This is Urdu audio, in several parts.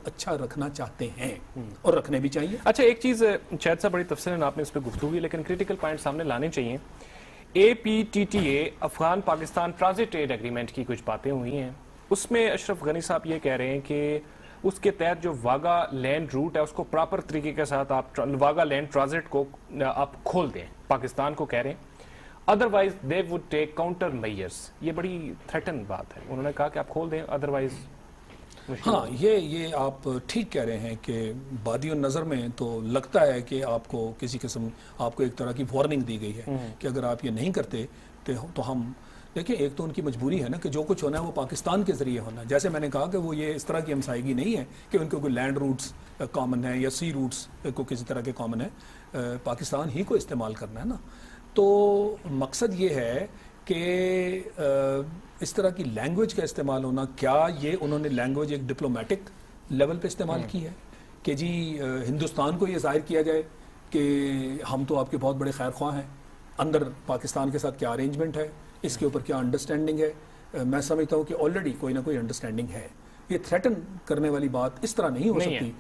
اچھا رکھنا چاہتے ہیں اور رکھنے بھی چاہیے. اچھا ایک چیز شاید سے بڑی تفصیل آپ نے اس پہ گفتگو کی لیکن کریٹیکل پوائنٹ سامنے لانے چاہیے. A P T T A Afghan Pakistan transit trade agreement کی کچھ باتیں ہوئی ہیں. اس میں اشرف غنی صاحب یہ کہہ رہے ہیں کہ اس کے تحت جو واگا لینڈ روٹ ہے اس کو پراپر طریقے کے ساتھ آپ واگا لینڈ ٹرانزٹ کو آپ کھول دیں, پاکستان کو کہہ رہے ہیں. Otherwise they would take counter measures. یہ بڑی تھریٹن بات ہے. انہوں نے کہا کہ آپ کھول دیں ادروائز. ہاں یہ آپ ٹھیک کہہ رہے ہیں کہ بادی النظر میں تو لگتا ہے کہ آپ کو کسی قسم آپ کو ایک طرح کی وارننگ دی گئی ہے کہ اگر آپ یہ نہیں کرتے تو ہم دیکھیں. ایک تو ان کی مجبوری ہے نا کہ جو کچھ ہونا ہے وہ پاکستان کے ذریعے ہونا ہے. جیسے میں نے کہا کہ وہ یہ اس طرح کی ہمسائیگی نہیں ہے کہ ان کو کوئی لینڈ روٹس کامن ہے یا سی روٹس کو کسی طرح کے کامن ہے. پاکستان ہی کو استعمال کرنا ہے نا. تو مقصد یہ ہے کہ اس طرح کی لینگویج کا استعمال ہونا, کیا یہ انہوں نے لینگویج ایک ڈپلومیٹک لیول پہ استعمال کی ہے کہ جی ہندوستان کو یہ ظاہر کیا جائے کہ ہم تو آپ کے بہت بڑے خیر خواہ ہیں, اندر پاکستان کے ساتھ کیا ارینجمنٹ ہے, اس کے اوپر کیا انڈرسٹینڈنگ ہے. میں سمجھتا ہوں کہ آلریڈی کوئی نہ کوئی انڈرسٹینڈنگ ہے. یہ تھریٹن کرنے والی بات اس طرح نہیں ہو سکتی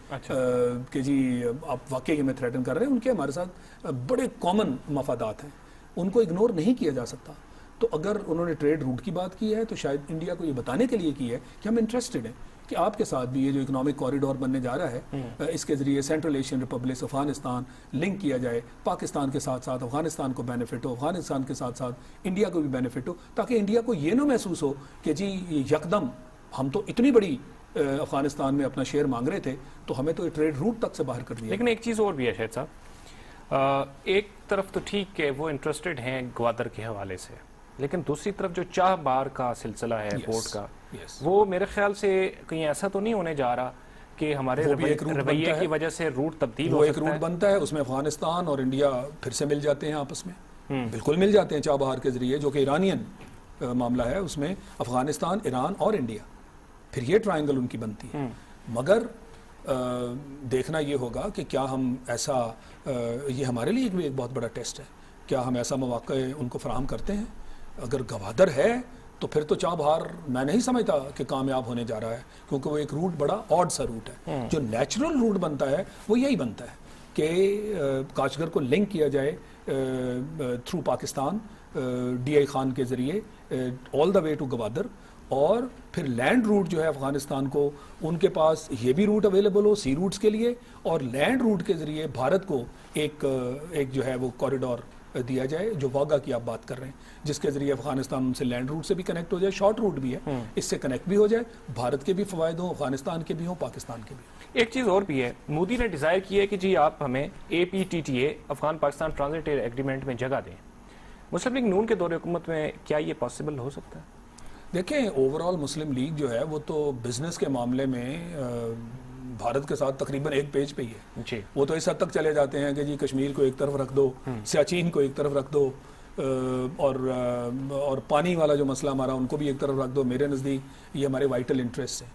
کہ جی آپ واقعی ہمیں تھریٹن کر رہے ہیں. ان کے ہمارے ساتھ بڑے کامن مفادات ہیں, ان کو اگنور نہیں کیا جا سکتا. تو اگر انہوں نے ٹریڈ روٹ کی بات کی ہے تو شاید انڈیا کو یہ بتانے کے لیے کی ہے کہ ہم انٹرسٹڈ ہیں کہ آپ کے ساتھ بھی یہ جو اکنامک کوریڈور بننے جا رہا ہے اس کے ذریعے central Asian republic Afghanistan link کیا جائے, پاکستان کے ساتھ ساتھ افغانستان کو بینیفٹ ہو, افغانستان کے ساتھ ساتھ انڈیا کو بھی بینیفٹ ہو, تاکہ انڈیا کو یہ نہ محسوس ہو کہ جی یکدم ہم تو اتنی بڑی افغانستان میں اپنا شیئر مانگ رہے تھے تو ہمیں تو ٹریڈ روٹ تک سے باہر کر دیا. لیکن ایک چیز اور بھی ہے شاہد صاحب, ایک طرف تو ٹھیک کہ وہ انٹرسٹڈ ہیں گوادر کے حوالے سے, لیکن دوسری طرف جو چاہ بار کا سلسلہ ہے پورٹ کا, وہ میرے خیال سے کہیں ایسا تو نہیں ہونے جا رہا کہ ہمارے رویے کی وجہ سے روٹ تبدیل ہو سکتا ہے. وہ ایک روٹ بنتا ہے, اس میں افغانستان اور انڈیا پھر سے مل جاتے ہیں آپس میں, بالکل مل جاتے ہیں چاہ بہار کے ذریعے, جو کہ ایرانین معاملہ ہے. اس میں افغانستان, ایران اور انڈیا, پھر یہ ٹرائنگل ان کی بنتی ہے. مگر دیکھنا یہ ہوگا کہ کیا ہم ایسا, یہ ہمارے لیے بھی ایک بہت بڑا ٹیسٹ ہے, کیا ہم ایسا مواقع ان کو فراہم کرتے ہیں. اگر گوادر ہے تو پھر تو چاہ بہار میں نہیں سمجھتا کہ کامیاب ہونے جا رہا ہے, کیونکہ وہ ایک روٹ بڑا آڈ سا روٹ ہے. جو نیچرل روٹ بنتا ہے وہ یہی بنتا ہے کہ کاشغر کو لنک کیا جائے through Pakistan D I Khan کے ذریعے آل دا وے ٹو گوادر, اور پھر لینڈ روٹ جو ہے افغانستان کو ان کے پاس یہ بھی روٹ اویلیبل ہو سی روٹس کے لیے, اور لینڈ روٹ کے ذریعے بھارت کو ایک جو ہے وہ کوریڈور دیا جائے, جو واگا کی آپ بات کر رہے ہیں, جس کے ذریعے افغانستان سے لینڈ روٹ سے بھی کنیکٹ ہو جائے, شارٹ روٹ بھی ہے, اس سے کنیکٹ بھی ہو جائے, بھارت کے بھی فوائد ہوں, افغانستان کے بھی ہوں, پاکستان کے بھی. ایک چیز اور بھی ہے, مودی نے ڈیزائر کی ہے کہ جی آپ ہمیں A P T T A Afghan Pakistan transit agreement میں جگہ دیں. مسلم لیگ نون کے دور حکومت میں کیا یہ پاسبل ہو سکتا ہے؟ دیکھیں اوور آل مسلم لیگ جو ہے وہ تو بزنس کے معاملے میں بھارت کے ساتھ تقریباً ایک پیج پہ ہی ہے جی. وہ تو اس حد تک چلے جاتے ہیں کہ جی کشمیر کو ایک طرف رکھ دو, سیاچین کو ایک طرف رکھ دو, اور پانی والا جو مسئلہ ہمارا ان کو بھی ایک طرف رکھ دو. میرے نزدیک یہ ہمارے وائٹل انٹرسٹ ہیں.